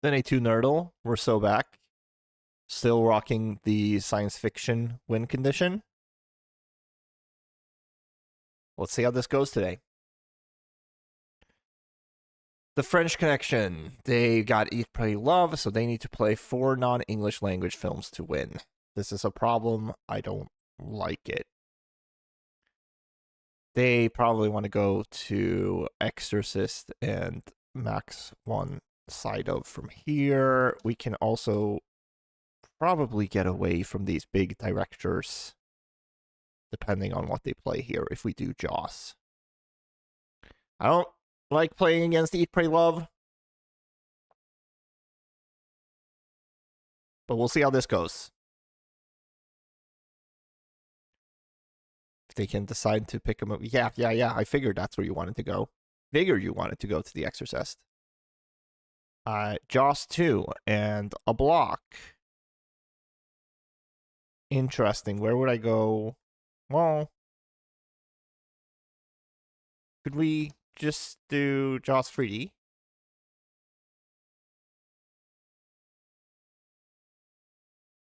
Cine2Nerdle, we're so back. Still rocking the science fiction win condition. Let's see how this goes today. The French Connection. They got Eat, Pray, Love, so they need to play 4 non-English language films to win. This is a problem. I don't like it. They probably want to go to Exorcist and Max one side of from here. We can also probably get away from these big directors, depending on what they play here, if we do Jaws. I don't like playing against Eat, Pray, Love, but we'll see how this goes. If they can decide to pick a movie. Yeah, I figured that's where you wanted to go. Figured you wanted to go to The Exorcist. Jaws 2 and a block. Interesting. Where would I go? Well, could we just do Jaws 3D?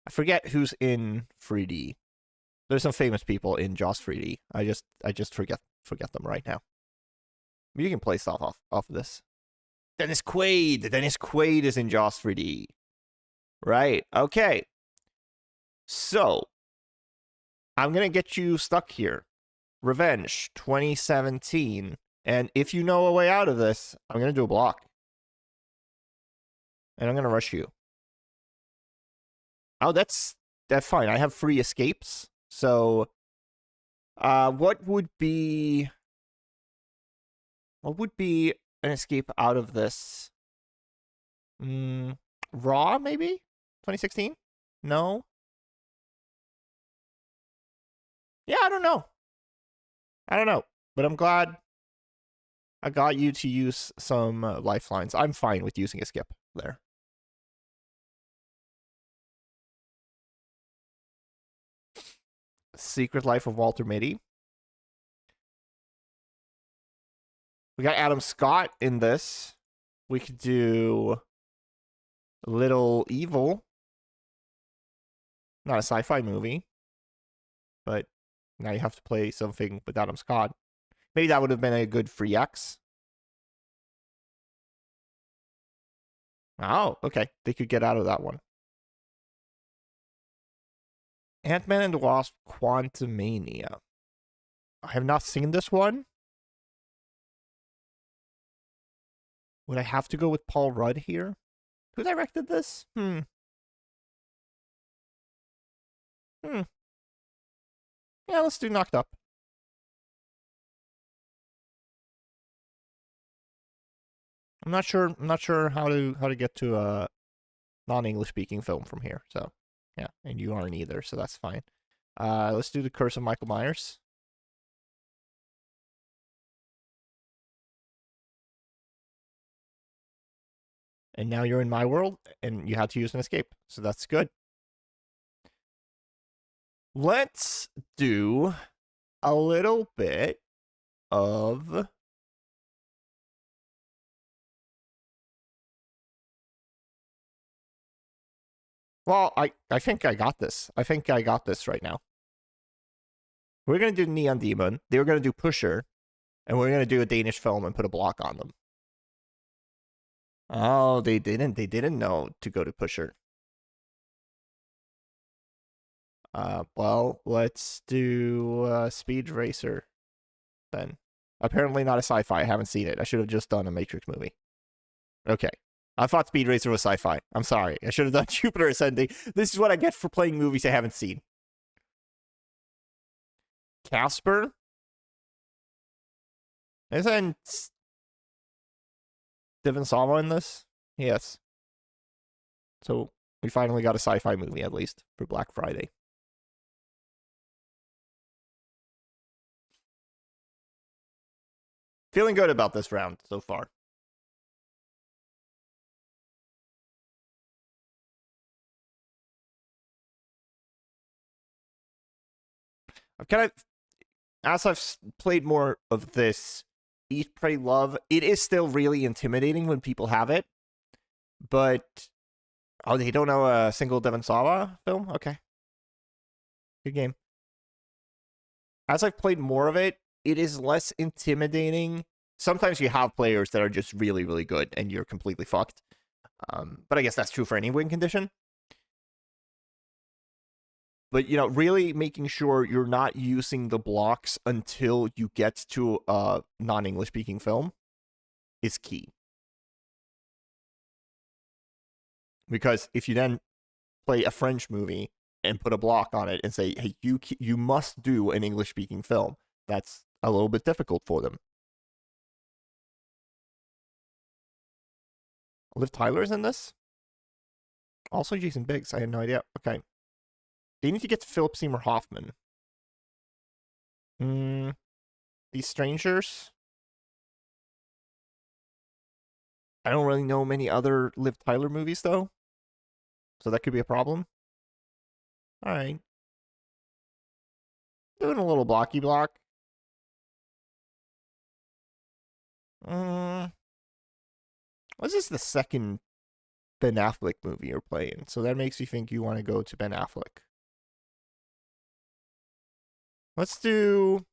I forget who's in 3D. There's some famous people in Jaws 3D. I just forget them right now. You can play stuff off of this. Dennis Quaid. Dennis Quaid is in Jaws 3D. Right. Okay. So, I'm going to get you stuck here. Revenge 2017. And if you know a way out of this, I'm going to do a block. And I'm going to rush you. Oh, that's fine. I have 3 escapes. So, what would be an escape out of this? Raw, maybe? 2016? No? Yeah, I don't know. But I'm glad I got you to use some lifelines. I'm fine with using a skip there. Secret Life of Walter Mitty. We got Adam Scott in this. We could do Little Evil. Not a sci-fi movie, but now you have to play something with Adam Scott. Maybe that would have been a good free X. Oh, okay. They could get out of that one. Ant-Man and the Wasp: Quantumania. I have not seen this one. Would I have to go with Paul Rudd here? Who directed this? Yeah, let's do Knocked Up. I'm not sure how to get to a non-English speaking film from here. So, yeah, and you aren't either, so that's fine. Let's do The Curse of Michael Myers. And now you're in my world, and you had to use an escape, so that's good. Let's do a little bit of well, I think I got this. I think I got this right now. We're going to do Neon Demon. They were going to do Pusher. And we're going to do a Danish film and put a block on them. Oh, they didn't. They didn't know to go to Pusher. Well, let's do Speed Racer then. Apparently not a sci-fi. I haven't seen it. I should have just done a Matrix movie. Okay. I thought Speed Racer was sci-fi. I'm sorry. I should have done Jupiter Ascending. This is what I get for playing movies I haven't seen. Casper? Isn't Steven Sama in this? Yes. So we finally got a sci-fi movie, at least, for Black Friday. Feeling good about this round so far. I've kind of, as I've played more of this Eat, Pray, Love, it is still really intimidating when people have it. But oh, they don't know a single Devon Sawa film. Okay, good game. As I've played more of it, it is less intimidating. Sometimes you have players that are just really, really good, and you're completely fucked. But I guess that's true for any win condition. But, really making sure you're not using the blocks until you get to a non-English speaking film is key. Because if you then play a French movie and put a block on it and say, hey, you must do an English speaking film, that's a little bit difficult for them. Liv Tyler's in this? Also Jason Biggs. I had no idea. Okay. They need to get to Philip Seymour Hoffman. These Strangers? I don't really know many other Liv Tyler movies, though. So that could be a problem. Alright. Doing a little blocky block. This is the second Ben Affleck movie you're playing, so that makes you think you want to go to Ben Affleck. Let's do...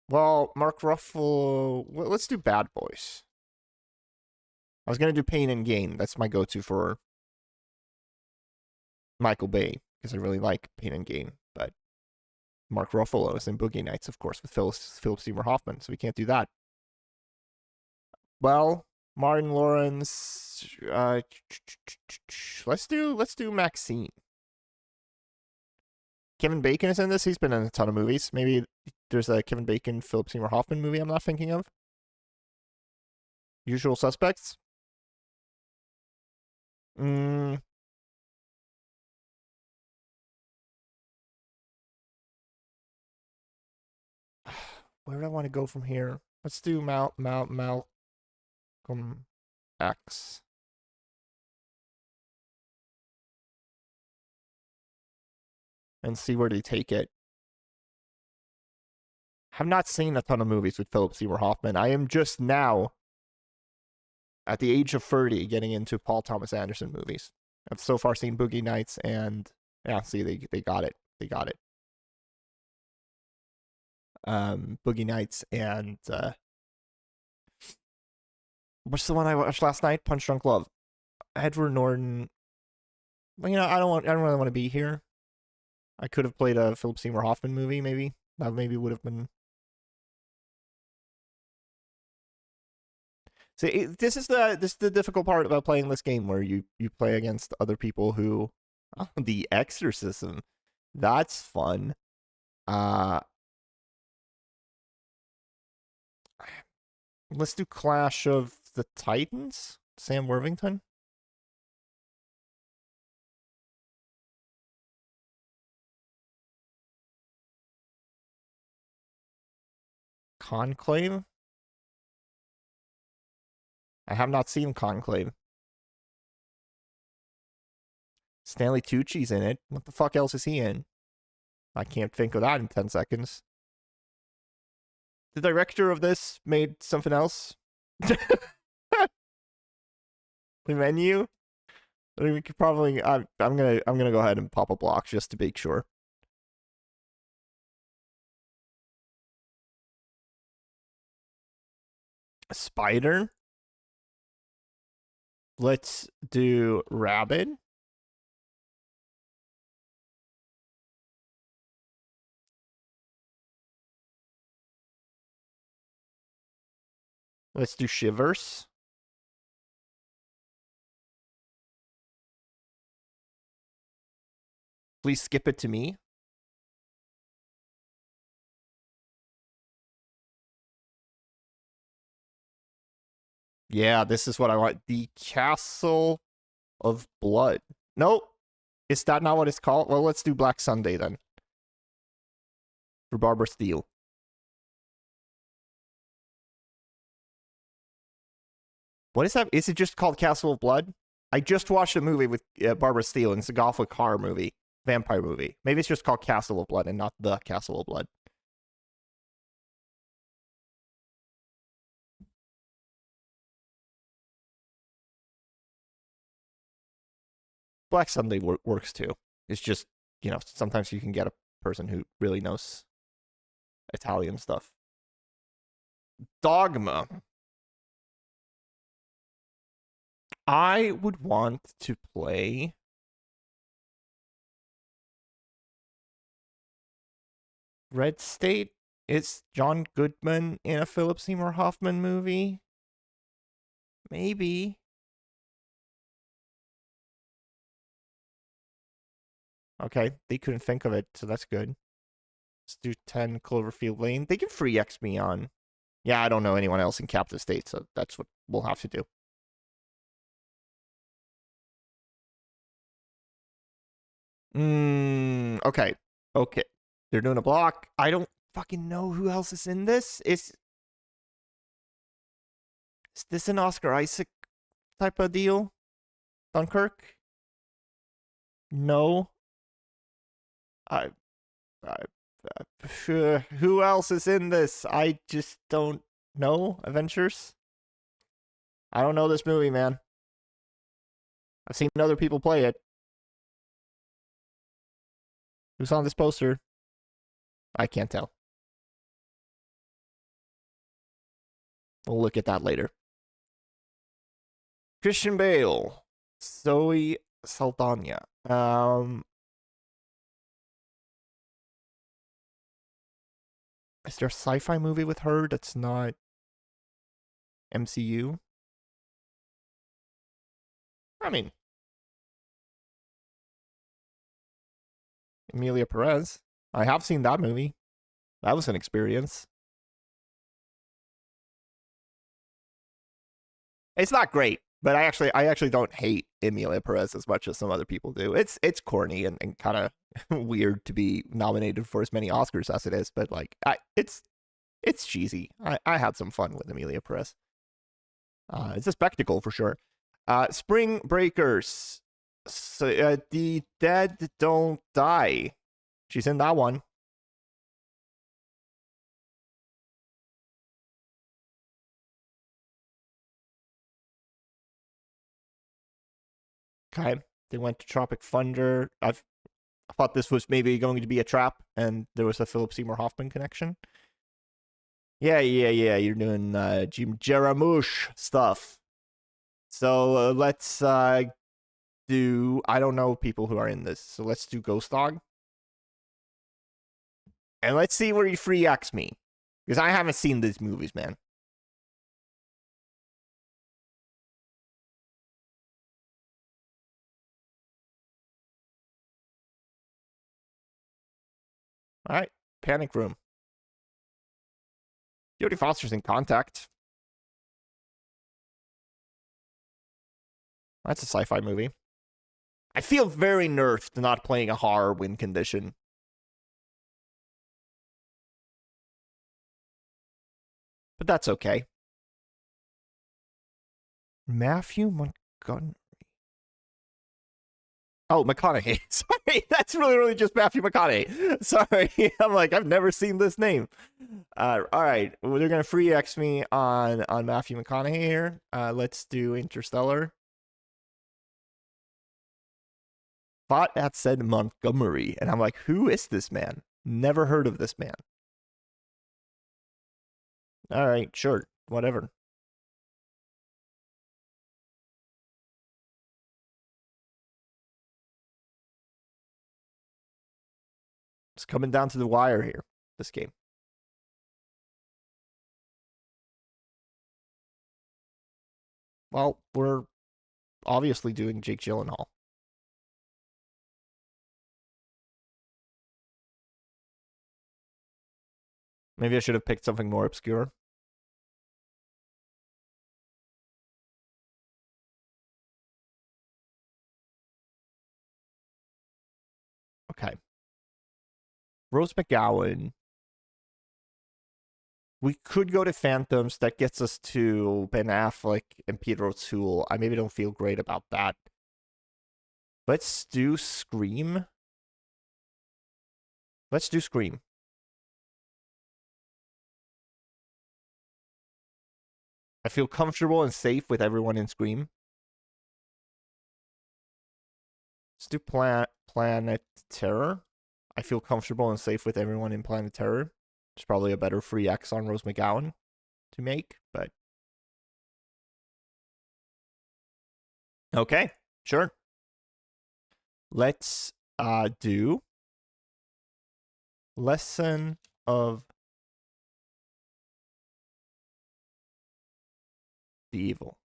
Well, Mark Ruffalo... Let's do Bad Boys. I was going to do Pain and Gain. That's my go-to for Michael Bay, because I really like Pain and Gain, but Mark Ruffalo is in Boogie Nights, of course, with Philip Seymour Hoffman, so we can't do that. Well, Martin Lawrence, let's do Maxine. Kevin Bacon is in this. He's been in a ton of movies. Maybe there's a Kevin Bacon, Philip Seymour Hoffman movie I'm not thinking of. Usual Suspects. Where do I want to go from here? Let's do Malcolm X. And see where they take it. Have not seen a ton of movies with Philip Seymour Hoffman. I am just now, at the age of 30, getting into Paul Thomas Anderson movies. I've so far seen Boogie Nights and... Yeah, see, they got it. They got it. Boogie Nights and... what's the one I watched last night? Punch Drunk Love. Edward Norton... Well, I don't really want to be here. I could have played a Philip Seymour Hoffman movie, maybe. That maybe would have been... See, this is the difficult part about playing this game, where you play against other people who... Oh, the Exorcism. That's fun. Let's do Clash of the Titans? Sam Worthington? Conclave? I have not seen Conclave. Stanley Tucci's in it. What the fuck else is he in? I can't think of that in 10 seconds. The director of this made something else? The Menu? I mean, we could probably... I'm gonna go ahead and pop a block just to make sure. Spider? Let's do Rabbit. Let's do Shivers. Please skip it to me. Yeah, this is what I want. The Castle of Blood. Nope. Is that not what it's called? Well, let's do Black Sunday then. For Barbara Steele. What is that? Is it just called Castle of Blood? I just watched a movie with Barbara Steele, and it's a gothic horror movie. Vampire movie. Maybe it's just called Castle of Blood and not The Castle of Blood. Black Sunday works too. It's just, sometimes you can get a person who really knows Italian stuff. Dogma. I would want to play Red State. Is John Goodman in a Philip Seymour Hoffman movie? Maybe. Okay, they couldn't think of it, so that's good. Let's do 10 Cloverfield Lane. They can free X me on. Yeah, I don't know anyone else in Captive State, so that's what we'll have to do. Okay. Okay. They're doing a block. I don't fucking know who else is in this. Is this an Oscar Isaac type of deal? Dunkirk? No. I who else is in this? I just don't know. Avengers? I don't know this movie, man. I've seen other people play it. Who's on this poster? I can't tell. We'll look at that later. Christian Bale. Zoe Saldana. Is there a sci-fi movie with her that's not MCU? I mean, Emilia Perez. I have seen that movie. That was an experience. It's not great, but I actually don't hate Emilia Perez as much as some other people do. It's corny and kind of weird to be nominated for as many Oscars as it is, but like it's cheesy. I had some fun with Emilia Perez. It's a spectacle for sure. Spring Breakers. So, The Dead Don't Die. She's in that one. Okay. They went to Tropic Thunder. I thought this was maybe going to be a trap, and there was a Philip Seymour Hoffman connection. Yeah. You're doing Jim Jarmusch stuff. So let's do. I don't know people who are in this, so let's do Ghost Dog, and let's see where you free X me, because I haven't seen these movies, man. All right, Panic Room. Jodie Foster's in Contact. That's a sci-fi movie. I feel very nerfed not playing a horror win condition. But that's okay. Matthew Montgomery. Oh, McConaughey. Sorry, that's really just Matthew McConaughey. Sorry, I'm like, I've never seen this name. All right, well, they're gonna free X me on Matthew McConaughey here. Let's do Interstellar. Thought that said Montgomery, and I'm like, who is this man? Never heard of this man. All right, sure, whatever. It's coming down to the wire here, this game. Well, we're obviously doing Jake Gyllenhaal. Maybe I should have picked something more obscure. Okay. Rose McGowan. We could go to Phantoms. That gets us to Ben Affleck and Peter O'Toole. I maybe don't feel great about that. Let's do Scream. Let's do Scream. I feel comfortable and safe with everyone in Scream. Let's do Planet Terror. I feel comfortable and safe with everyone in Planet Terror. It's probably a better free X on Rose McGowan to make, but okay, sure. Let's do Lesson of the Evil.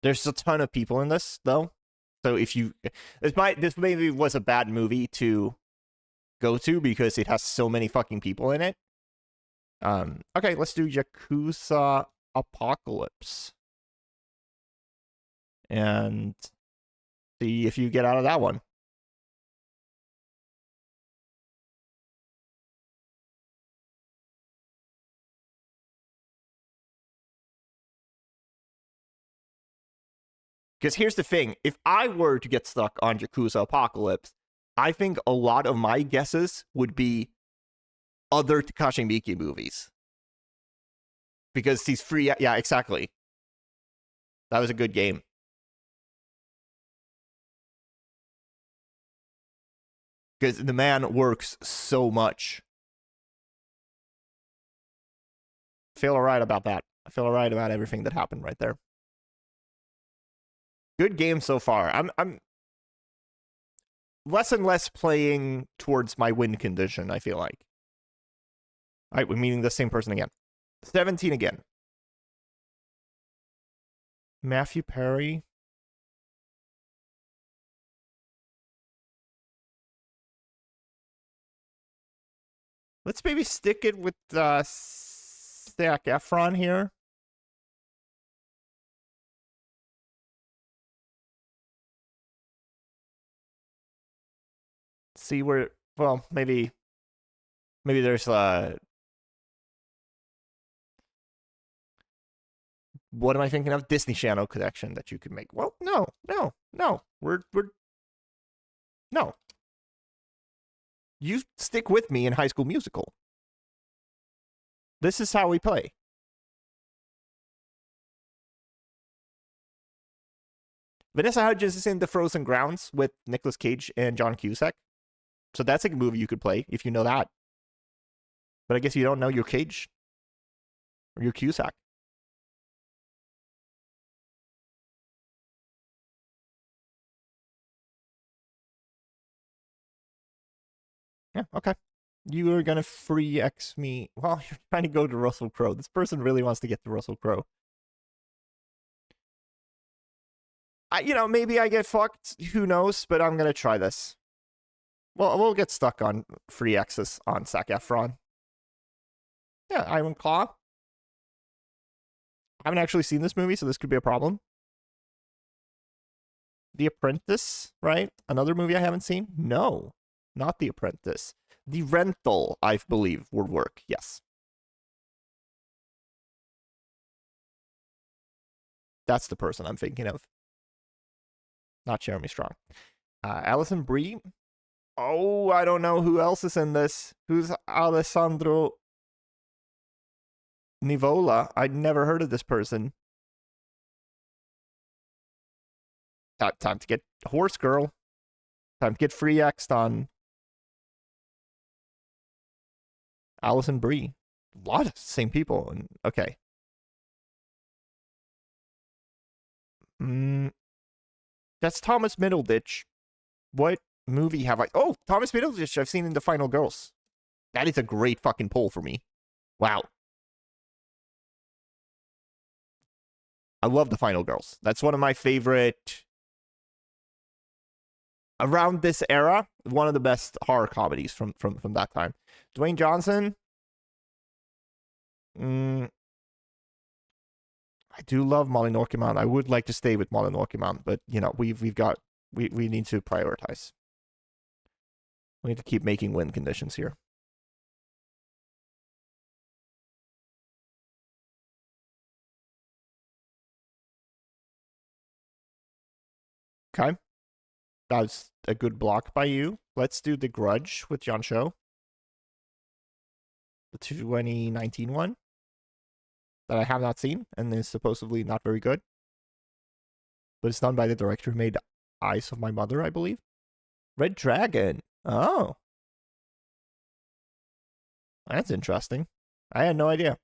There's a ton of people in this though. So if you this maybe was a bad movie to go to because it has so many fucking people in it. Okay, let's do Yakuza Apocalypse. And see if you get out of that one. Because here's the thing, if I were to get stuck on Yakuza Apocalypse, I think a lot of my guesses would be other Takashi Miike movies. Because he's free. Yeah, exactly. That was a good game. Because the man works so much. I feel alright about that. I feel alright about everything that happened right there. Good game so far. I'm less and less playing towards my win condition, I feel like. Alright, we're meeting the same person again. 17 again. Matthew Perry. Let's maybe stick it with Zac Efron here. See where, well, maybe there's what am I thinking of? Disney Channel connection that you could make. Well, no. We're no. You stick with me in High School Musical. This is how we play. Vanessa Hudgens is in The Frozen Grounds with Nicolas Cage and John Cusack. So that's a movie you could play if you know that. But I guess you don't know your Cage or your Cusack. Yeah, okay. You are going to free X me. Well, you're trying to go to Russell Crowe. This person really wants to get to Russell Crowe. Maybe I get fucked. Who knows? But I'm going to try this. Well, we'll get stuck on free access on Zac Efron. Yeah, Iron Claw. I haven't actually seen this movie, so this could be a problem. The Apprentice, right? Another movie I haven't seen? No, not The Apprentice. The Rental, I believe, would work. Yes. That's the person I'm thinking of. Not Jeremy Strong. Alison Brie. Oh, I don't know who else is in this. Who's Alessandro Nivola? I'd never heard of this person. Time to get Horse Girl. Time to get free X'd on Alison Brie. A lot of same people. And okay. That's Thomas Middleditch. What movie have I... Oh, Thomas Middleditch I've seen in The Final Girls. That is a great fucking pull for me. Wow. I love The Final Girls. That's one of my favorite... Around this era, one of the best horror comedies from that time. Dwayne Johnson. I do love Molly Norkeman. I would like to stay with Molly Norkeman, but we need to prioritize. We need to keep making win conditions here. Okay. That was a good block by you. Let's do The Grudge with John Cho. The 2019 one. that I have not seen and is supposedly not very good. But it's done by the director who made Eyes of My Mother, I believe. Red Dragon. Oh. That's interesting. I had no idea.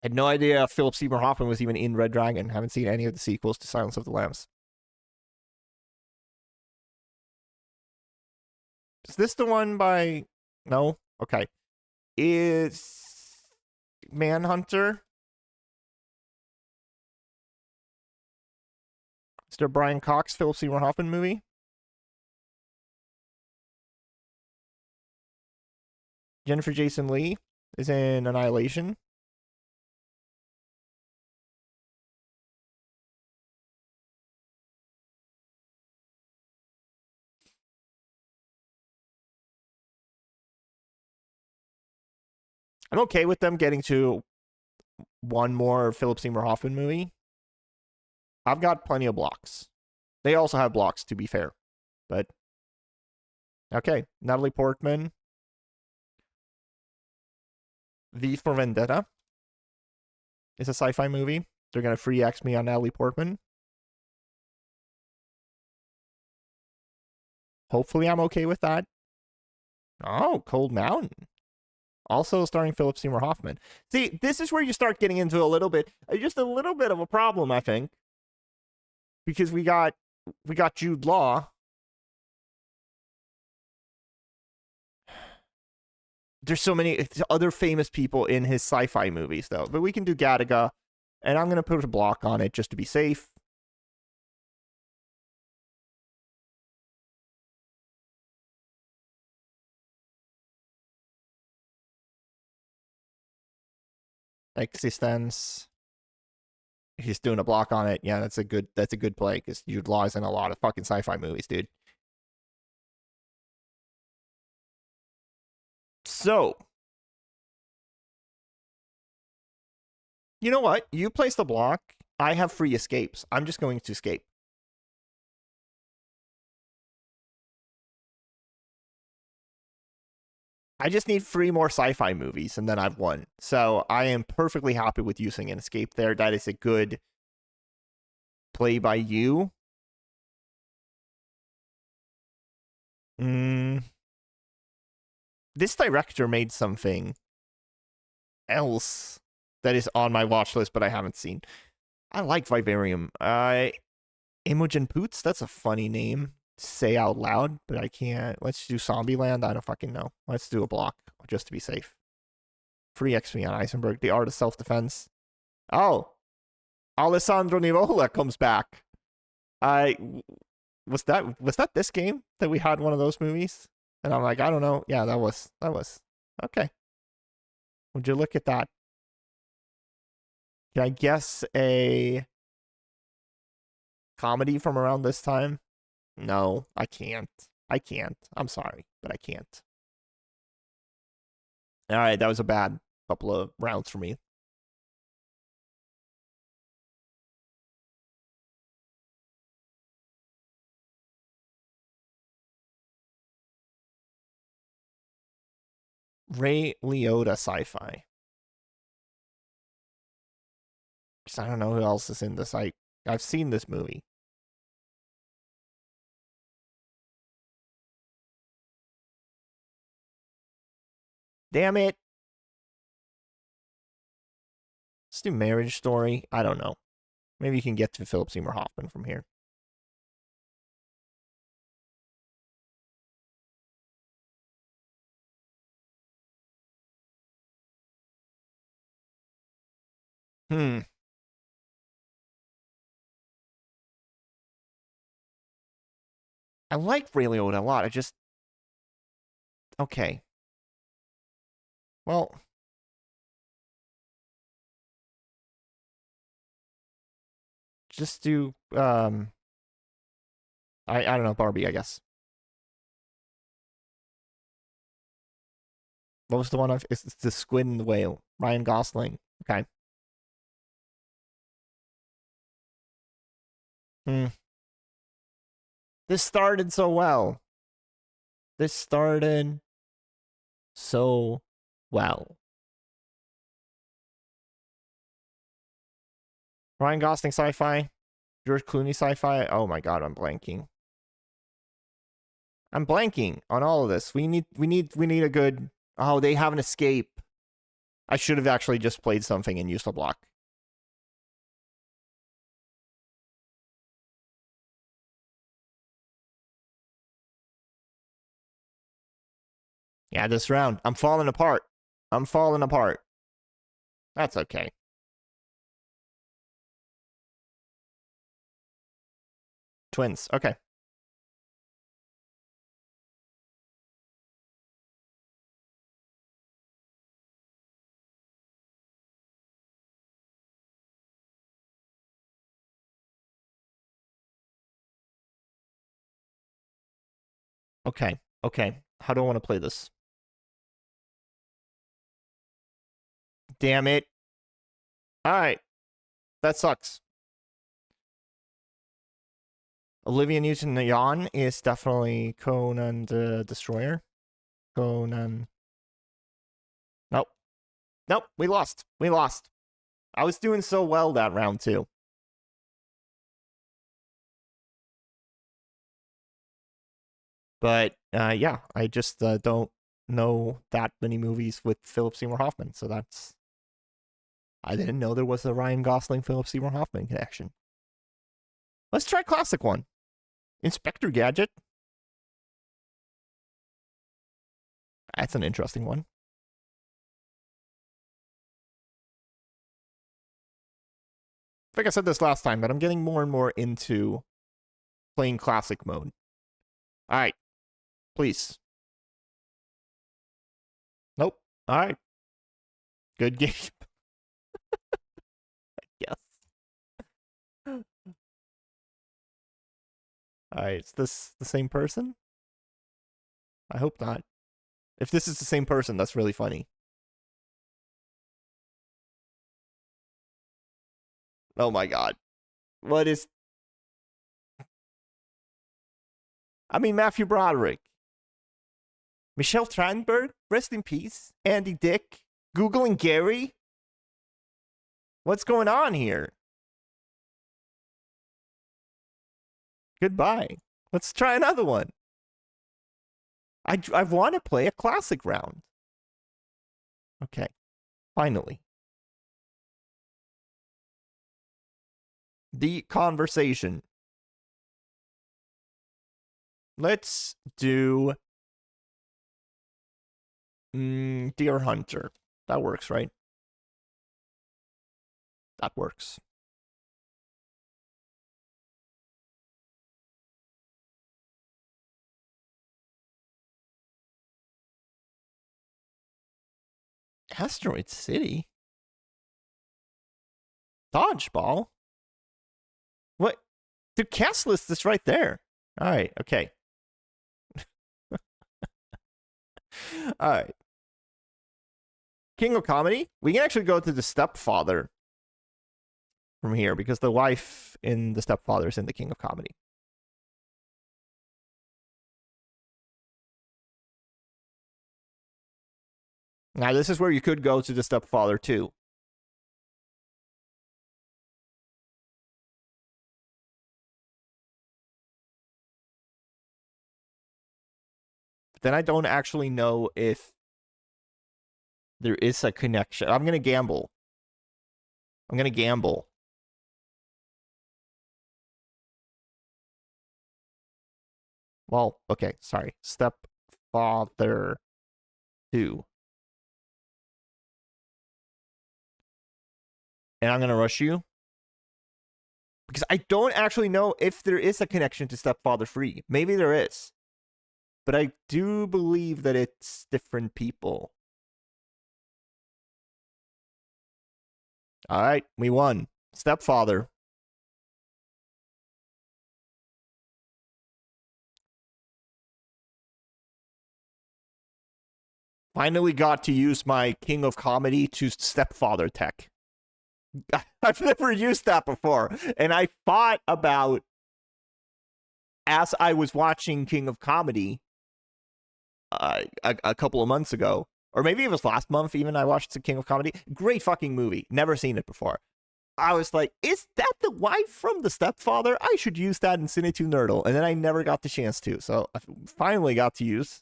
I had no idea Philip Seymour Hoffman was even in Red Dragon. Haven't seen any of the sequels to Silence of the Lambs. Is this the one by... No? Okay. Is Manhunter... Is there a Brian Cox, Philip Seymour Hoffman movie? Jennifer Jason Leigh is in Annihilation. I'm okay with them getting to one more Philip Seymour Hoffman movie. I've got plenty of blocks. They also have blocks, to be fair. But, okay. Natalie Portman. V for Vendetta is a sci-fi movie. They're going to free X me on Natalie Portman. Hopefully I'm okay with that. Oh, Cold Mountain. Also starring Philip Seymour Hoffman. See, this is where you start getting into just a little bit of a problem, I think. Because we got Jude Law. There's so many other famous people in his sci-fi movies, though. But we can do Gattaca, and I'm going to put a block on it just to be safe. Existence. He's doing a block on it. Yeah, that's a good play, because Jude Law is in a lot of fucking sci-fi movies, dude. So, you know what? You place the block. I have free escapes. I'm just going to escape. I just need 3 more sci-fi movies, and then I've won. So I am perfectly happy with using an escape there. That is a good play by you. This director made something else that is on my watch list, but I haven't seen. I like Vivarium. Imogen Poots? That's a funny name to say out loud, but I can't. Let's do Zombieland. I don't fucking know. Let's do a block, just to be safe. Free XP on Eisenberg. The Art of Self-Defense. Oh. Alessandro Nivola comes back. Was that this game that we had one of those movies? And I'm like, I don't know. Yeah, that was. Okay. Would you look at that? Can I guess a comedy from around this time? No, I can't. I'm sorry, but I can't. All right, that was a bad couple of rounds for me. Ray Liotta sci-fi. I don't know who else is in this. I've seen this movie. Damn it. Let's do Marriage Story. I don't know. Maybe you can get to Philip Seymour Hoffman from here. I like Ray Liotta a lot. Okay. Well, just do I don't know, Barbie, I guess. What was the one of? It's the Squid and the Whale. Ryan Gosling. Okay. This started so well. Ryan Gosling sci-fi. George Clooney sci-fi. Oh my god, I'm blanking. I'm blanking on all of this. We need a good. Oh, they have an escape. I should have actually just played something and used a block. Yeah, this round. I'm falling apart. I'm falling apart. That's okay. Twins. Okay. Okay. Okay. How do I want to play this? Damn it. All right. That sucks. Olivia Newton-John is definitely Conan the Destroyer. Conan. Nope. Nope. We lost. We lost. I was doing so well that round, too. But, yeah, I just don't know that many movies with Philip Seymour Hoffman, so that's... I didn't know there was a Ryan Gosling, Philip Seymour Hoffman connection. Let's try classic one. Inspector Gadget. That's an interesting one. I think I said this last time, but I'm getting more and more into playing classic mode. All right. Please. Nope. All right. Good game. Yes. All right. Is this the same person? I hope not. If this is the same person, that's really funny. Oh my god. What is... I mean, Matthew Broderick. Michelle Trachtenberg, rest in peace. Andy Dick, Googling Gary. What's going on here? Goodbye. Let's try another one. I want to play a classic round. Okay. Finally. The conversation. Let's do Deer Hunter. That works, right? That works. Asteroid City? Dodgeball? What? The cast list is right there. All right, okay. All right. King of Comedy? We can actually go to the Stepfather from here because the wife in the Stepfather is in the King of Comedy. Now, this is where you could go to the Stepfather too. But then I don't actually know if there is a connection. I'm going to gamble. I'm going to gamble. Well, okay, sorry. Stepfather 2. And I'm going to rush you. Because I don't actually know if there is a connection to Stepfather 3. Maybe there is. But I do believe that it's different people. All right, we won. Stepfather. Finally got to use my King of Comedy to Stepfather-tech. I've never used that before. And I thought about, as I was watching King of Comedy a couple of months ago, or maybe it was last month even, I watched the King of Comedy. Great fucking movie. Never seen it before. I was like, is that the wife from The Stepfather? I should use that in Cine2Nerdle. And then I never got the chance to. So I finally got to use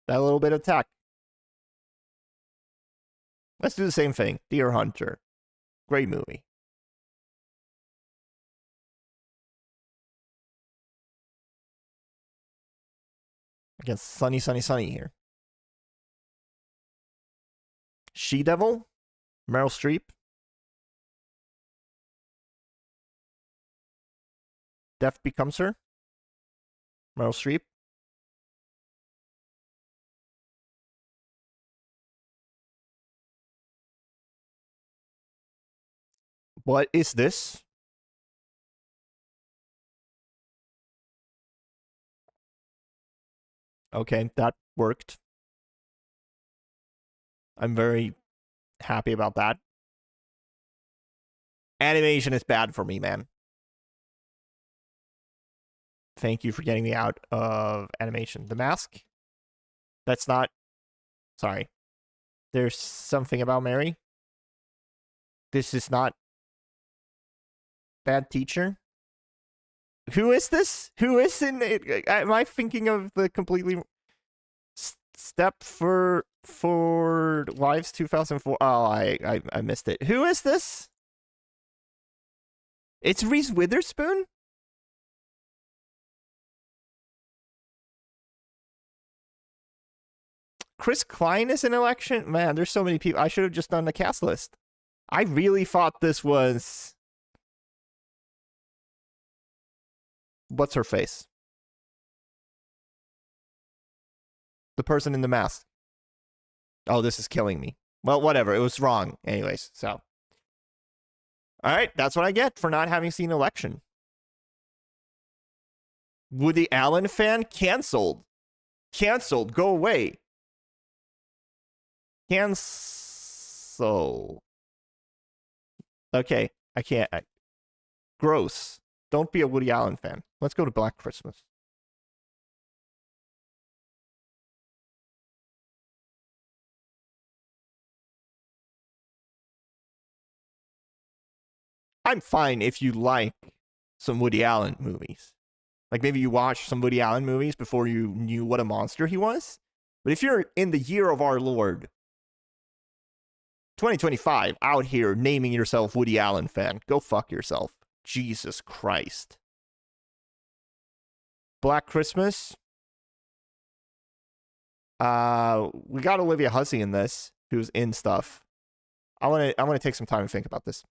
that little bit of tech. Let's do the same thing. Deer Hunter. Great movie. Against Sunny here. She-Devil. Meryl Streep. Death Becomes Her. Meryl Streep. What is this? Okay, that worked. I'm very happy about that. Animation is bad for me, man. Thank you for getting me out of animation. The Mask? That's not... Sorry. There's something about Mary. This is not... Bad Teacher? Who is this? Who is in it? Am I thinking of the completely... Stepford Wives 2004? Oh, I missed it. Who is this? It's Reese Witherspoon? Chris Klein is in Election? Man, there's so many people. I should have just done the cast list. I really thought this was... What's her face? The person in the mask. Oh, this is killing me. Well, whatever. It was wrong. Anyways, so. All right, that's what I get for not having seen Election. Woody Allen fan? Canceled. Canceled. Go away. Cancel. Okay, I can't. Gross. Don't be a Woody Allen fan. Let's go to Black Christmas. I'm fine if you like some Woody Allen movies. Like maybe you watched some Woody Allen movies before you knew what a monster he was. But if you're in the year of our Lord, 2025, out here naming yourself Woody Allen fan, go fuck yourself. Jesus Christ. Black Christmas. We got Olivia Hussey in this, who's in stuff. I want to take some time to think about this.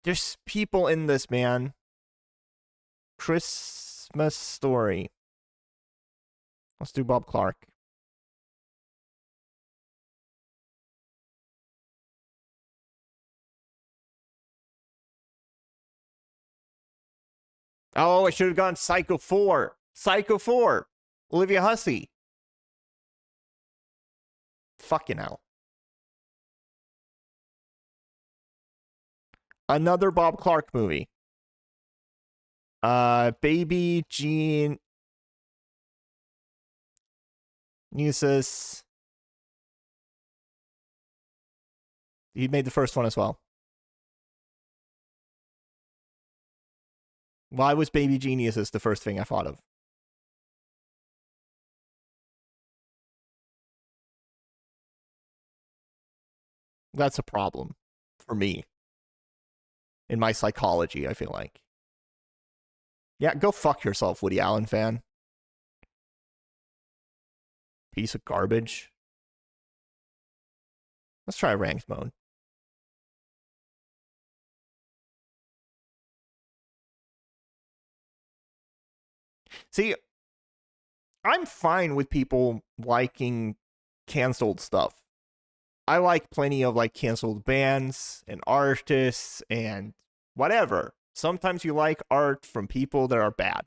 There's people in this, man. Christmas Story. Let's do Bob Clark. Oh, I should have gone Psycho 4. Psycho 4. Olivia Hussey. Fucking hell. Another Bob Clark movie. Baby Gene. Uses. He made the first one as well. Why was Baby Geniuses the first thing I thought of? That's a problem for me. In my psychology, I feel like. Yeah, go fuck yourself, Woody Allen fan. Piece of garbage. Let's try ranked mode. See, I'm fine with people liking canceled stuff. I like plenty of like canceled bands and artists and whatever. Sometimes you like art from people that are bad.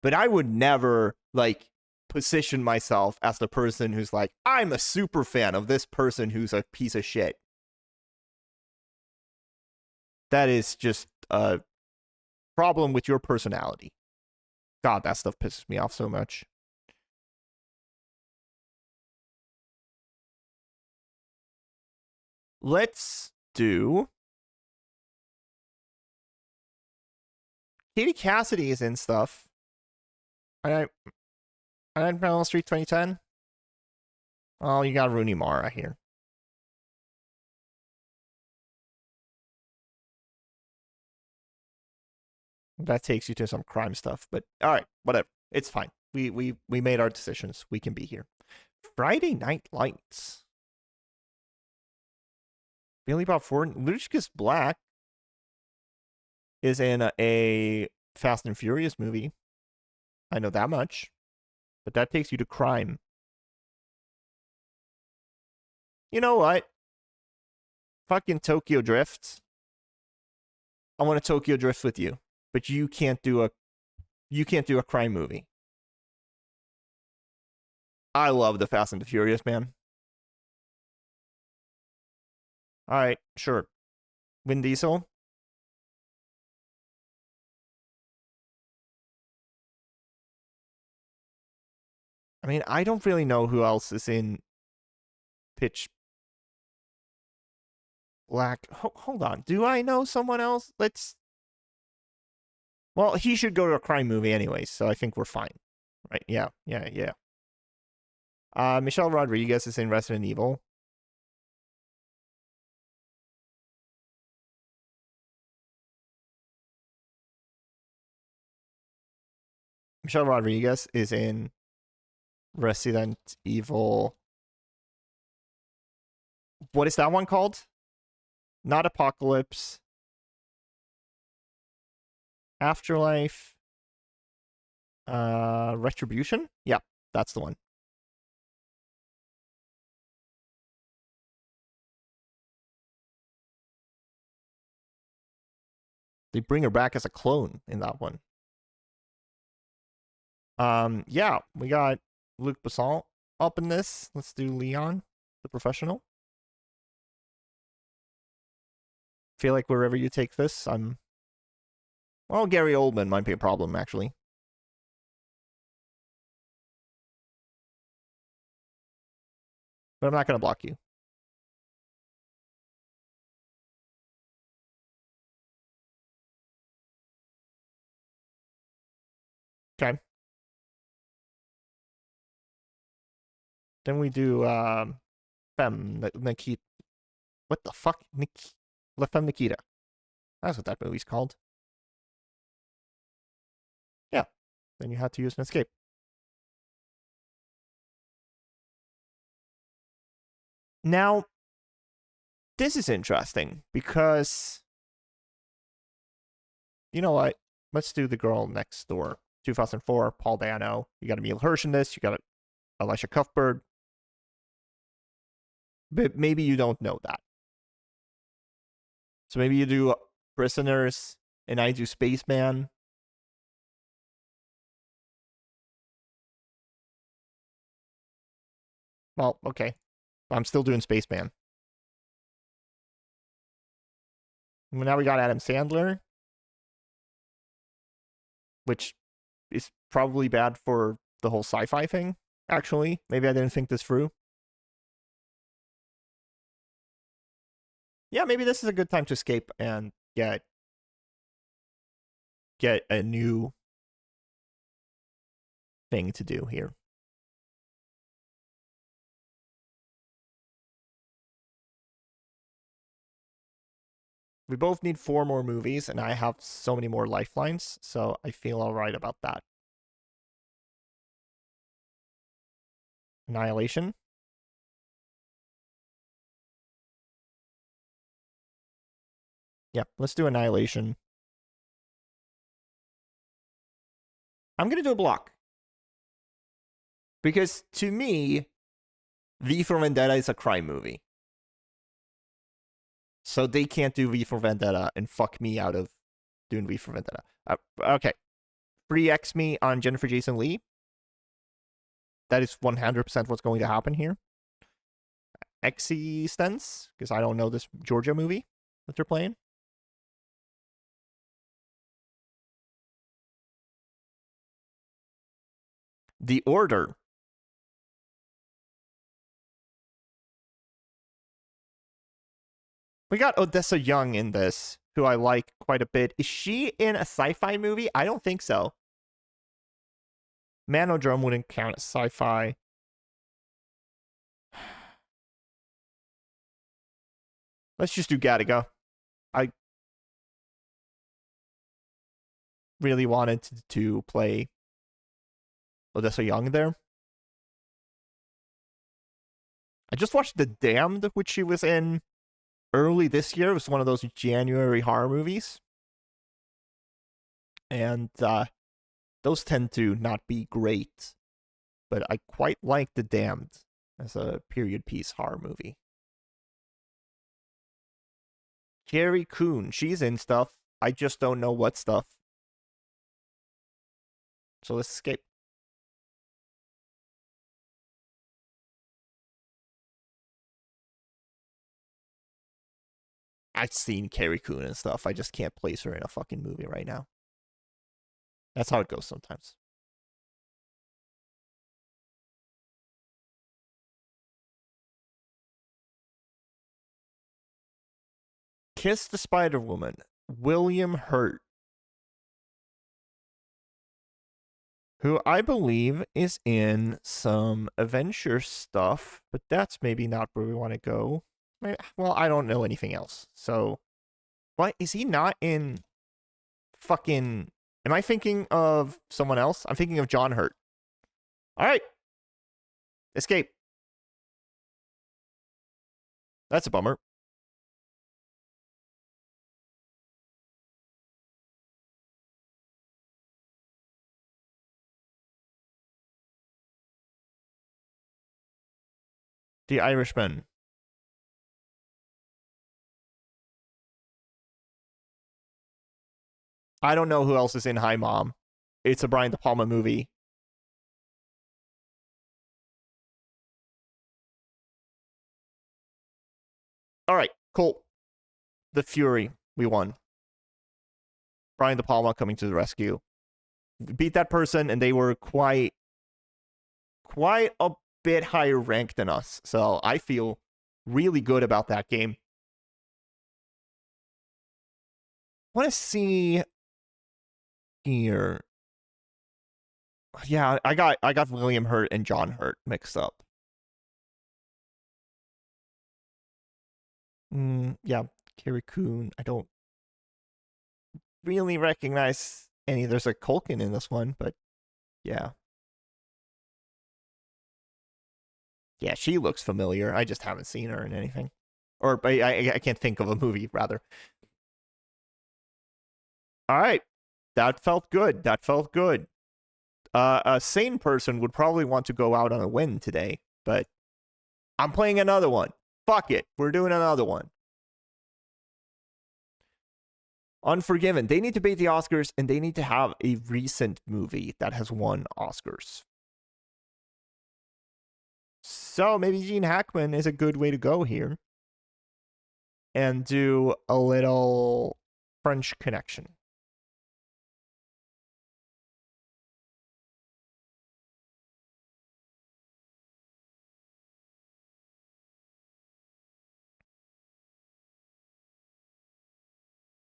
But I would never like position myself as the person who's like, I'm a super fan of this person who's a piece of shit. That is just a problem with your personality. God, that stuff pisses me off so much. Let's do. Katie Cassidy is in stuff. I Nightmare Street 2010. Oh, you got Rooney Mara here. That takes you to some crime stuff, but all right, whatever. It's fine. We made our decisions. We can be here. Friday Night Lights. Billy Bob Thornton. Lucas Black is in a Fast and Furious movie. I know that much. But that takes you to crime. You know what? Fucking Tokyo Drift. I want to Tokyo Drift with you, but you can't do a crime movie. I love the Fast and the Furious, man. All right, sure. Vin Diesel. I mean, I don't really know who else is in Pitch Black. Hold on. Do I know someone else? Well, he should go to a crime movie anyway, so I think we're fine. Right? Yeah. Michelle Rodriguez is in Resident Evil. Michelle Rodriguez is in Resident Evil. What is that one called? Not Apocalypse. Afterlife. Retribution? Yeah, that's the one. They bring her back as a clone in that one. Yeah, we got Luc Besson up in this. Let's do Leon, the professional. Feel like wherever you take this, well, Gary Oldman might be a problem, actually. But I'm not going to block you. Okay. Then we do Femme Nikita. What the fuck? La Femme Nikita. That's what that movie's called. Yeah. Then you have to use an escape. Now, this is interesting because you know what? Let's do The Girl Next Door. 2004, Paul Dano. You got Emile Hirsch in this. You got Elisha Cuthbert. But maybe you don't know that. So maybe you do Prisoners and I do Spaceman. Well, okay. I'm still doing Spaceman. Now we got Adam Sandler, which is probably bad for the whole sci-fi thing, actually. Maybe I didn't think this through. Yeah, maybe this is a good time to escape and get a new thing to do here. We both need 4 more movies, and I have so many more lifelines, so I feel all right about that. Annihilation. Yeah, let's do Annihilation. I'm going to do a block. Because to me, V for Vendetta is a crime movie. So they can't do V for Vendetta and fuck me out of doing V for Vendetta. Okay. Free X me on Jennifer Jason Leigh. That is 100% what's going to happen here. Existence, because I don't know this Georgia movie that they're playing. The Order. We got Odessa Young in this, who I like quite a bit. Is she in a sci-fi movie? I don't think so. Manodrome wouldn't count as sci-fi. Let's just do Gattaca. I really wanted to play Odessa Young there. I just watched The Damned, which she was in early this year. It was one of those January horror movies. And those tend to not be great. But I quite like The Damned as a period piece horror movie. Carrie Coon, she's in stuff. I just don't know what stuff. So let's escape. I've seen Carrie Coon and stuff. I just can't place her in a fucking movie right now. That's how it goes sometimes. Kiss the Spider-Woman. William Hurt. Who I believe is in some Avengers stuff, but that's maybe not where we want to go. Well, I don't know anything else. So, what? Is he not in fucking... Am I thinking of someone else? I'm thinking of John Hurt. All right. Escape. That's a bummer. The Irishman. I don't know who else is in Hi Mom. It's a Brian De Palma movie. All right, cool. The Fury. We won. Brian De Palma coming to the rescue. Beat that person, and they were quite a bit higher ranked than us. So I feel really good about that game. I want to see here. Yeah, I got William Hurt and John Hurt mixed up. Yeah, Carrie Coon. I don't really recognize any. There's a Culkin in this one, but yeah. Yeah, she looks familiar. I just haven't seen her in anything. Or I can't think of a movie, rather. All right. That felt good. That felt good. A sane person would probably want to go out on a win today, but I'm playing another one. Fuck it. We're doing another one. Unforgiven. They need to beat the Oscars, and they need to have a recent movie that has won Oscars. So maybe Gene Hackman is a good way to go here. And do a little French Connection.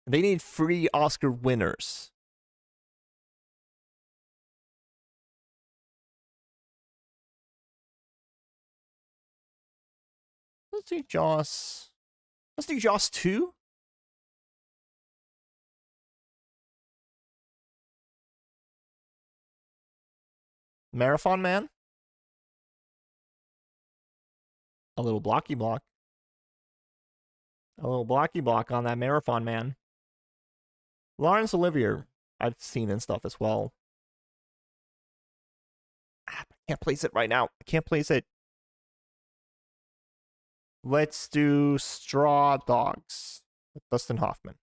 They need 3 Oscar winners. Let's do Joss. Let's do Joss 2. Marathon Man. A little blocky block. A little blocky block on that Marathon Man. Laurence Olivier, I've seen and stuff as well. I can't place it right now. I can't place it. Let's do Straw Dogs with Dustin Hoffman.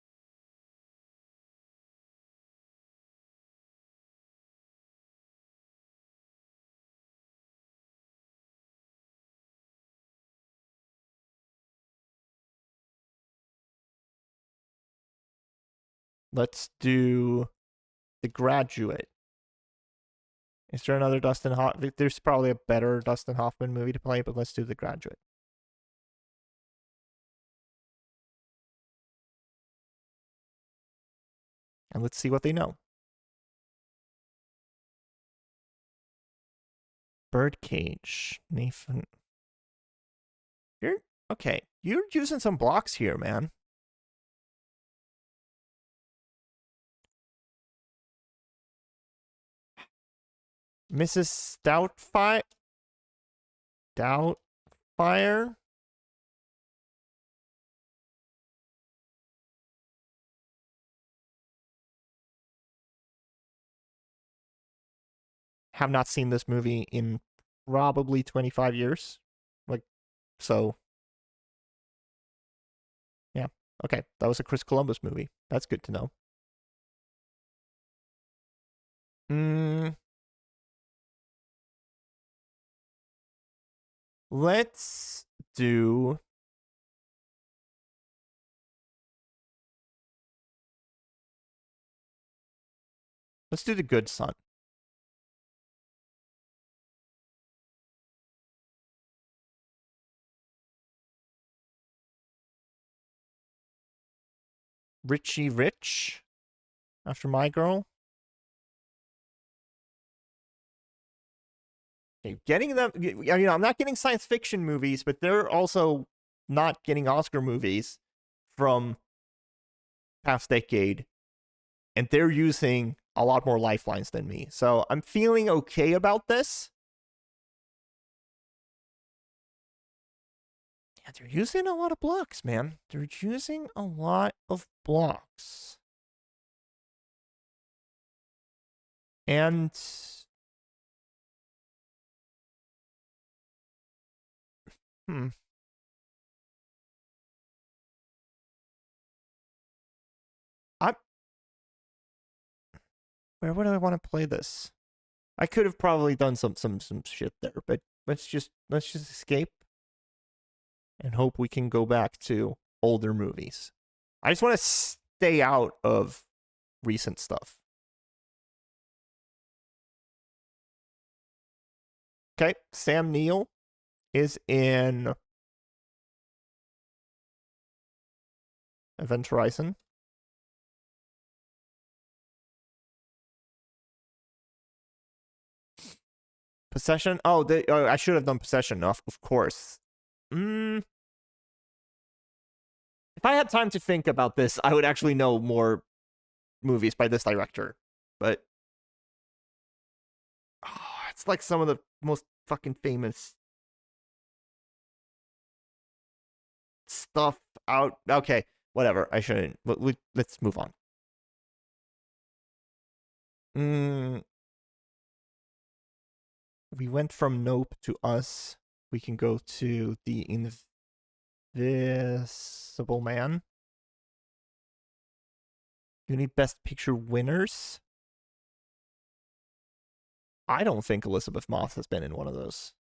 Let's do The Graduate. Is there another Dustin Hoffman? There's probably a better Dustin Hoffman movie to play, but let's do The Graduate. And let's see what they know. Birdcage. Nathan. You're okay. You're using some blocks here, man. Mrs. Doubtfire? Have not seen this movie in probably 25 years. Like, so. Yeah. Okay. That was a Chris Columbus movie. That's good to know. Let's do. Let's do The Good Son. Richie Rich after My Girl. Okay, getting them. I'm not getting science fiction movies, but they're also not getting Oscar movies from past decade, and they're using a lot more lifelines than me. So I'm feeling okay about this. Yeah, they're using a lot of blocks, man. They're using a lot of blocks. And where would I want to play this? I could have probably done some shit there, but let's just escape and hope we can go back to older movies. I just want to stay out of recent stuff. Okay, Sam Neill is in Event Horizon. Possession? Oh, I should have done Possession, of course. If I had time to think about this, I would actually know more movies by this director. But it's like some of the most fucking famous stuff out. Okay, whatever. I shouldn't. Let's move on. We went from Nope to Us. We can go to The Invisible Man. You need Best Picture winners? I don't think Elizabeth Moss has been in one of those.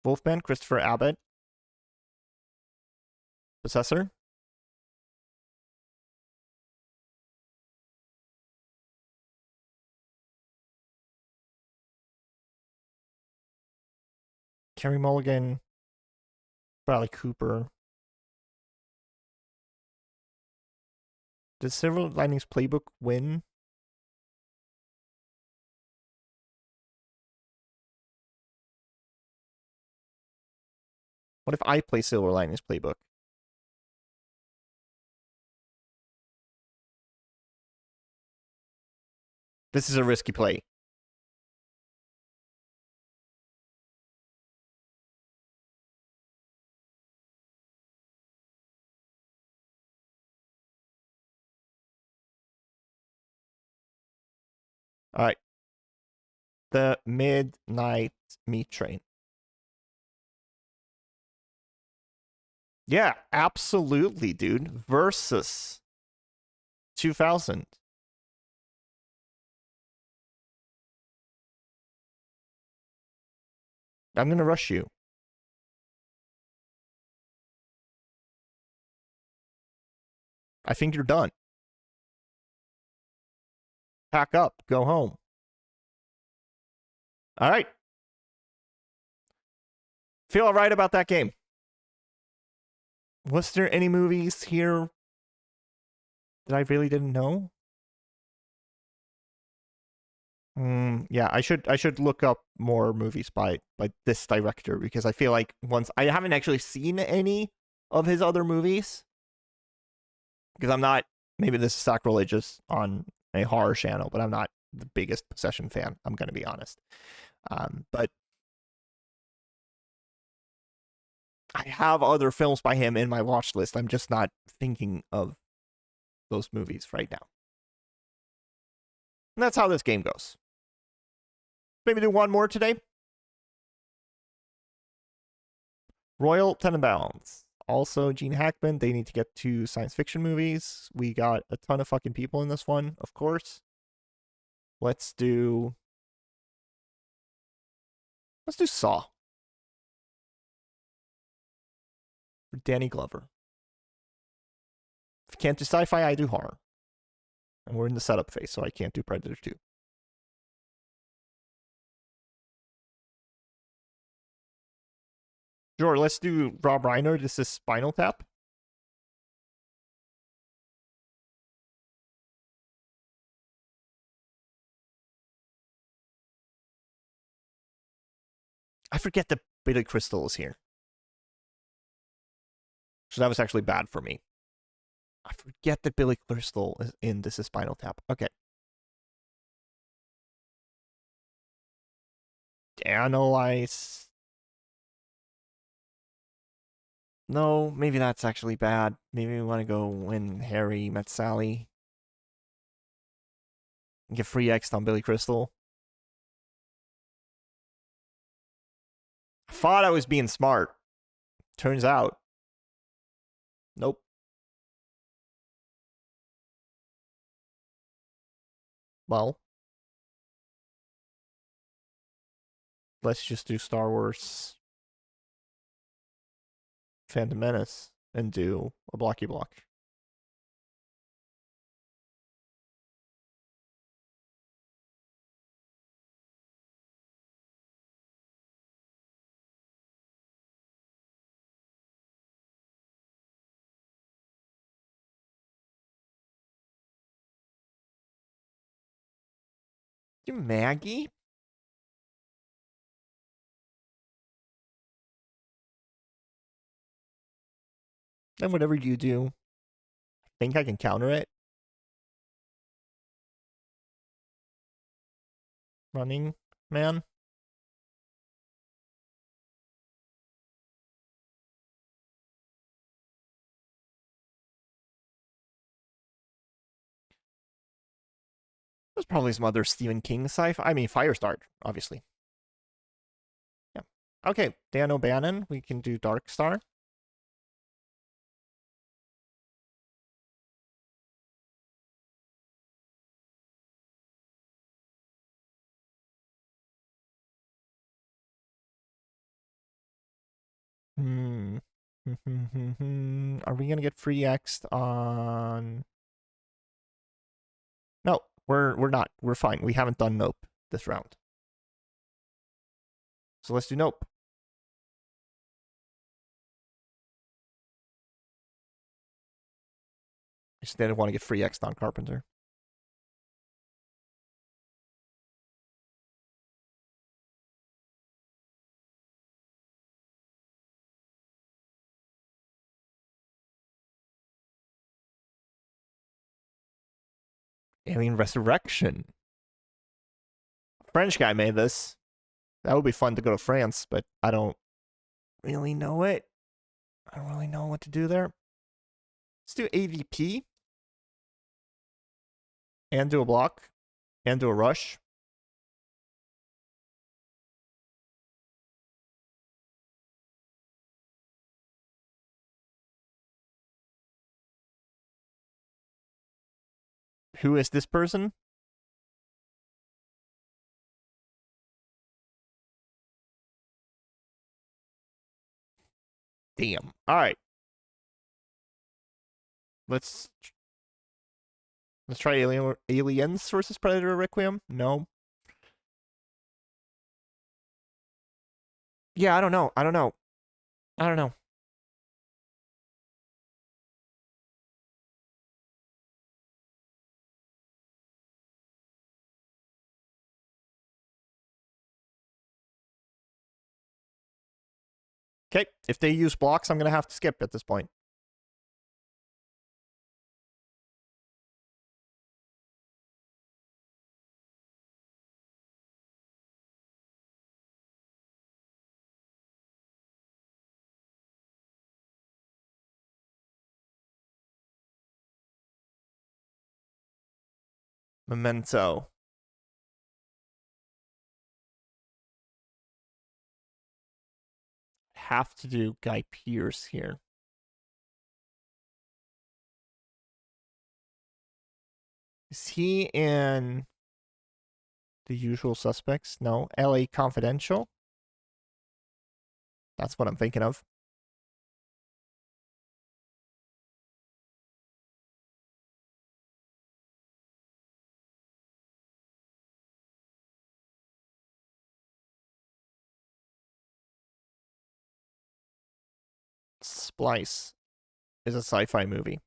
Wolfman, Christopher Abbott. Possessor. Carey Mulligan. Bradley Cooper. Did Silver Linings Playbook win? What if I play Silver Linings Playbook? This is a risky play. All right. The Midnight Meat Train. Yeah, absolutely, dude. Versus 2000. I'm going to rush you. I think you're done. Pack up. Go home. All right. Feel all right about that game? Was there any movies here that I really didn't know? Yeah, I should look up more movies by this director because I feel like once I haven't actually seen any of his other movies because I'm not, maybe this is sacrilegious on a horror channel, but I'm not the biggest Possession fan. I'm gonna be honest. But I have other films by him in my watch list. I'm just not thinking of those movies right now. And that's how this game goes. Maybe do one more today. Royal Tenenbaums. Also, Gene Hackman. They need to get 2 science fiction movies. We got a ton of fucking people in this one, of course. Let's do Saw. For Danny Glover. If you can't do sci-fi, I do horror. And we're in the setup phase, so I can't do Predator 2. Sure, let's do Rob Reiner. This is Spinal Tap. I forget that Billy Crystal is here. So that was actually bad for me. I forget that Billy Crystal is in This is Spinal Tap. Okay. Analyze. No, maybe that's actually bad. Maybe we want to go When Harry Met Sally. Get free X on Billy Crystal. I thought I was being smart. Turns out. Nope. Well. Let's just do Star Wars Phantom Menace and do a blocky block. Do Maggie? Then whatever you do, I think I can counter it. Running Man. There's probably some other Stephen King sci-fi. I mean, Firestarter, obviously. Yeah. Okay, Dan O'Bannon. We can do Dark Star. Hmm. Are we gonna get free X on? No, we're not. We're fine. We haven't done Nope this round. So let's do Nope. Instead, I want to get free X on Carpenter. Alien Resurrection. French guy made this. That would be fun to go to France, but I don't really know it. I don't really know what to do there. Let's do AVP. And do a block. And do a rush. Who is this person? Damn. All right. Let's try Aliens versus Predator Requiem. No. Yeah, I don't know. Okay, if they use blocks, I'm going to have to skip at this point. Memento. Have to do Guy Pearce here. Is he in The Usual Suspects? No. LA Confidential? That's what I'm thinking of. Splice is a sci-fi movie.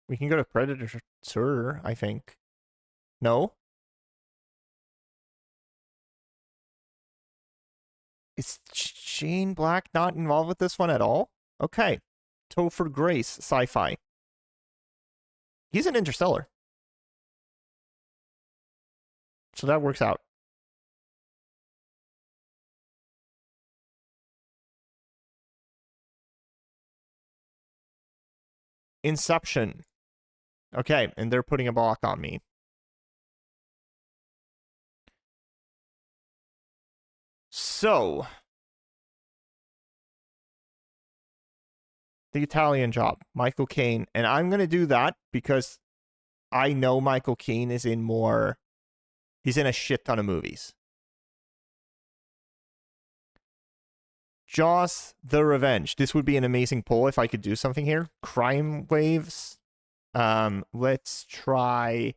We can go to Predator, I think. No? Is Shane Black not involved with this one at all? Okay. Topher Grace, sci-fi. He's in Interstellar. So that works out. Inception. Okay, and they're putting a block on me. So, The Italian Job, Michael Caine. And I'm going to do that because I know Michael Caine is in more... He's in a shit ton of movies. Jaws, The Revenge. This would be an amazing poll if I could do something here. Crime Waves. Let's try...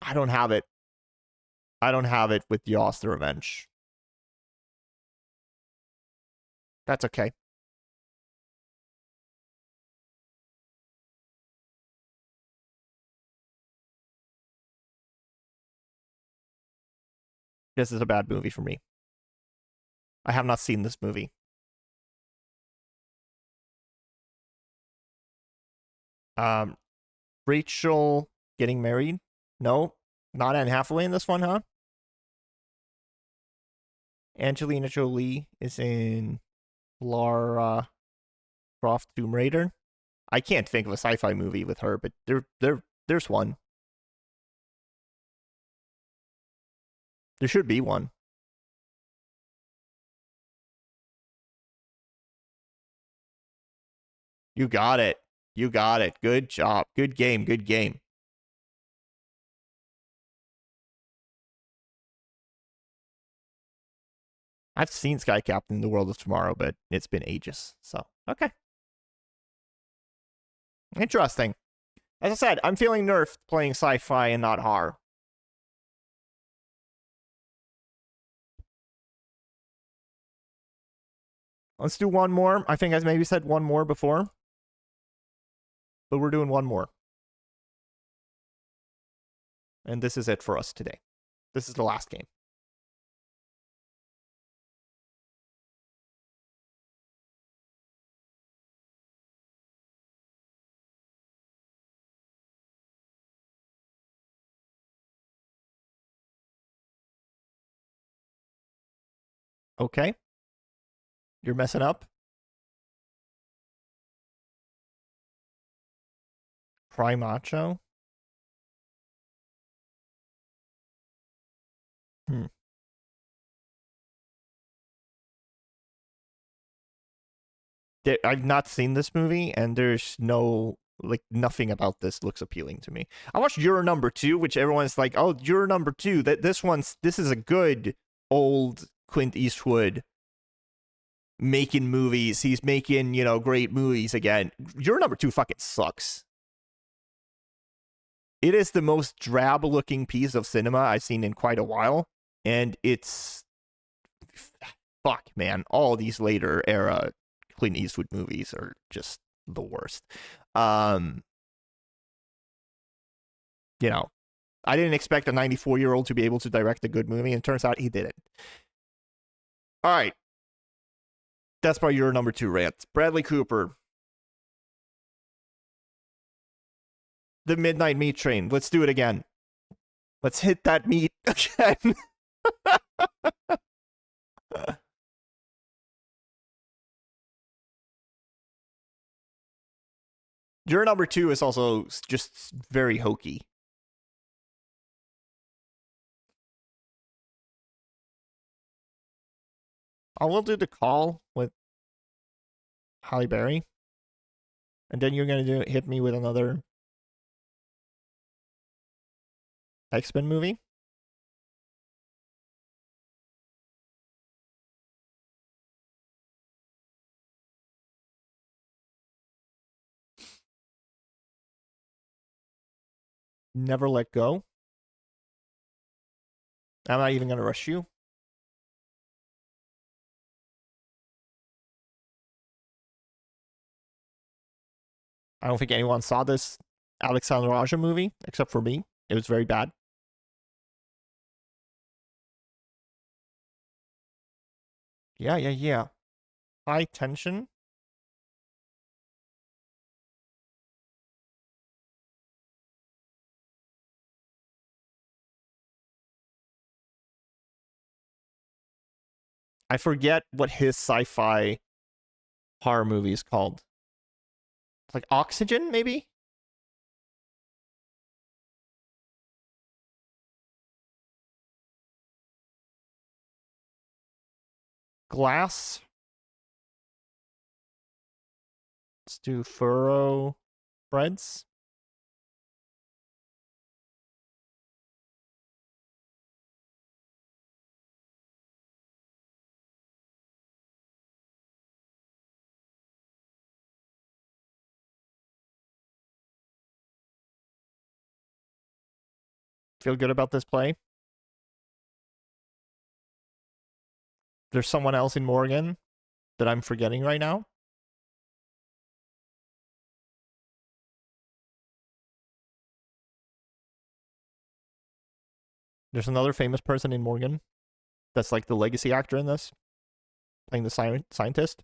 I don't have it. I don't have it with Jaws, The Revenge. That's okay. This is a bad movie for me. I have not seen this movie. Rachel getting married? No, not Anne Hathaway in this one, huh? Angelina Jolie is in Lara Croft Tomb Raider. I can't think of a sci-fi movie with her, but there's one. There should be one. You got it. You got it. Good job. Good game. Good game. I've seen Sky Captain in the World of Tomorrow, but it's been ages. So, okay. Interesting. As I said, I'm feeling nerfed playing sci-fi and not horror. Let's do one more. I think I maybe said one more before. But we're doing one more. And this is it for us today. This is the last game. Okay. You're messing up. Primacho. I've not seen this movie, and there's no, like, nothing about this looks appealing to me. I watched Juror Number 2, which everyone's like, oh, Juror Number 2, this is a good old Clint Eastwood making movies. He's making, great movies again. Juror Number 2 fucking sucks. It is the most drab looking piece of cinema I've seen in quite a while, and it's fuck, man, all these later era Clint Eastwood movies are just the worst. Um, you know, I didn't expect a 94-year-old to be able to direct a good movie, and it turns out he did it. All right. That's probably your number 2 rant. Bradley Cooper. The Midnight Meat Train. Let's do it again. Let's hit that meat again. Your number 2 is also just very hokey. I will do The Call with Halle Berry. And then you're going to hit me with another X-Men movie. Never Let Go. I'm not even going to rush you. I don't think anyone saw this Alexandre Aja movie except for me. It was very bad. Yeah. High Tension. I forget what his sci-fi horror movie is called. It's like Oxygen, maybe? Glass. Let's do Furrow Breads. Feel good about this play? There's someone else in Morgan that I'm forgetting right now. There's another famous person in Morgan that's like the legacy actor in this, playing the scientist.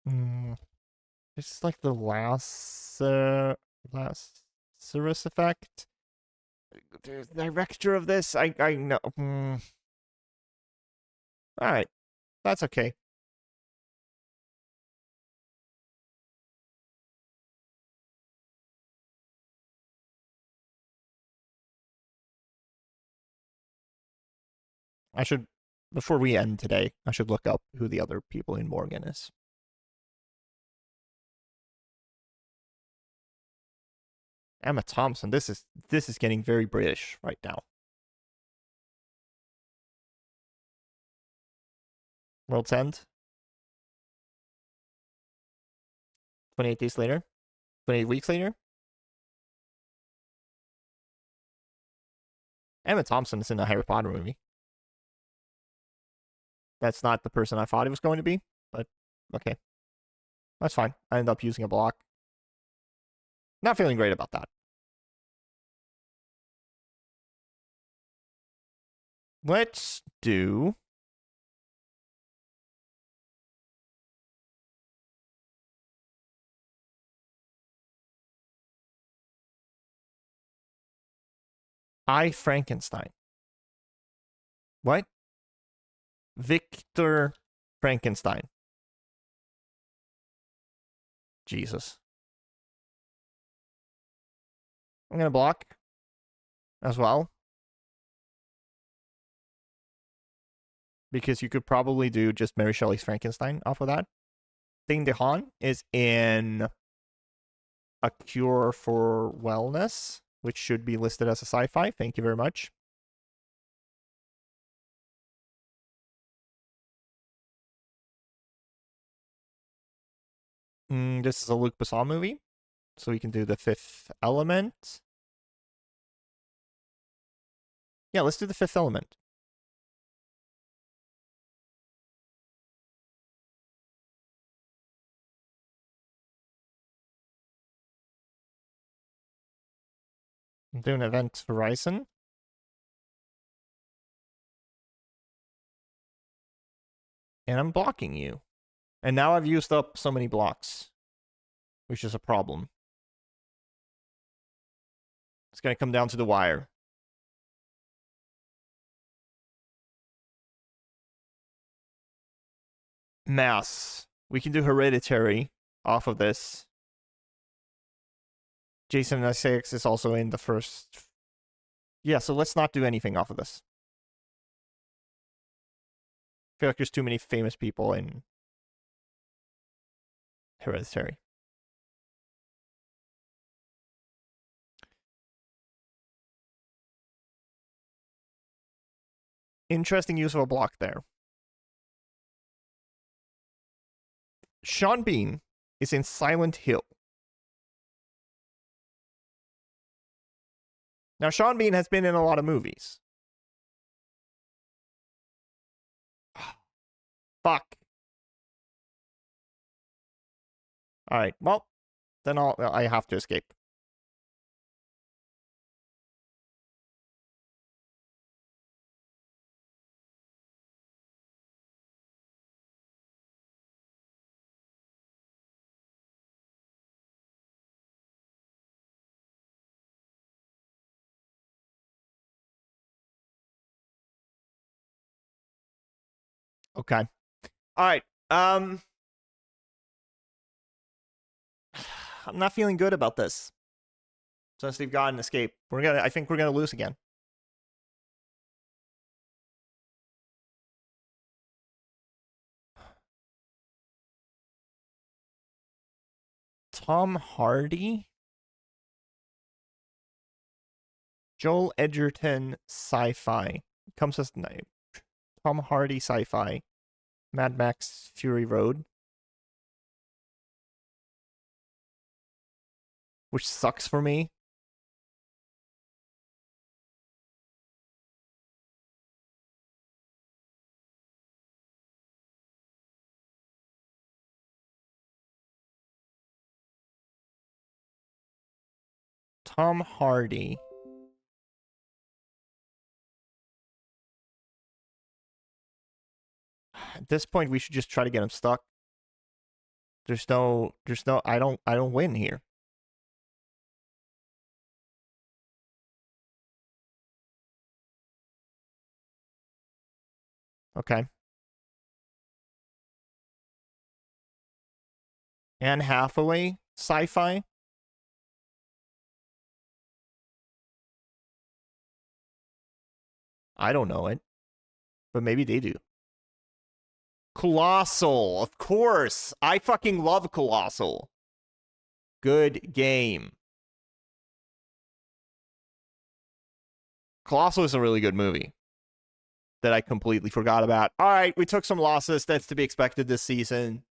This is like the Lazarus effect. The director of this, I know. All right, that's okay. I should, before we end today, I should look up who the other people in Morgan is. Emma Thompson. This is getting very British right now. World's End. 28 days later. 28 weeks later. Emma Thompson is in a Harry Potter movie. That's not the person I thought it was going to be, but okay. That's fine. I end up using a block. Not feeling great about that. Let's do I, Frankenstein. What? Victor Frankenstein. Jesus. I'm going to block as well. Because you could probably do just Mary Shelley's Frankenstein off of that. Dane DeHaan is in A Cure for Wellness, which should be listed as a sci-fi. Thank you very much. This is a Luc Besson movie, so we can do The Fifth Element. Yeah, let's do The Fifth Element. I'm doing Event Horizon. And I'm blocking you. And now I've used up so many blocks, which is a problem. It's going to come down to the wire. Mass. We can do Hereditary off of this. Jason Isaacs is also in the first. Yeah, so let's not do anything off of this. I feel like there's too many famous people in Hereditary. Interesting use of a block there. Sean Bean is in Silent Hill. Now, Sean Bean has been in a lot of movies. Fuck. Alright, well, then I have to escape. Okay. Alright, I'm not feeling good about this. Since they've got an escape. I think we're gonna lose again. Tom Hardy? Joel Edgerton sci-fi. Comes as Tom Hardy sci-fi. Mad Max Fury Road. Which sucks for me. Tom Hardy. At this point, we should just try to get him stuck. There's no, I don't win here. Okay. Anne Hathaway, sci-fi. I don't know it, but maybe they do. Colossal, of course. I fucking love Colossal. Good game. Colossal is a really good movie that I completely forgot about. All right, we took some losses. That's to be expected this season.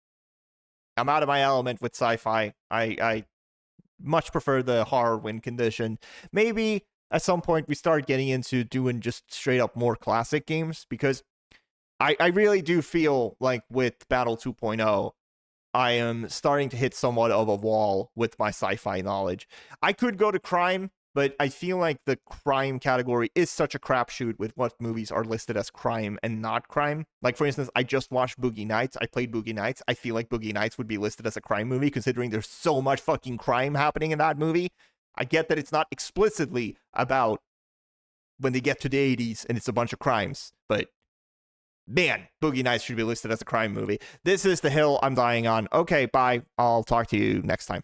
I'm out of my element with sci-fi. I much prefer the horror win condition. Maybe at some point we start getting into doing just straight up more classic games, because I really do feel like with Battle 2.0, I am starting to hit somewhat of a wall with my sci-fi knowledge. I could go to crime, but I feel like the crime category is such a crapshoot with what movies are listed as crime and not crime. Like, for instance, I just watched Boogie Nights. I played Boogie Nights. I feel like Boogie Nights would be listed as a crime movie, considering there's so much fucking crime happening in that movie. I get that it's not explicitly about when they get to the 80s and it's a bunch of crimes, but man, Boogie Nights should be listed as a crime movie. This is the hill I'm dying on. Okay, bye. I'll talk to you next time.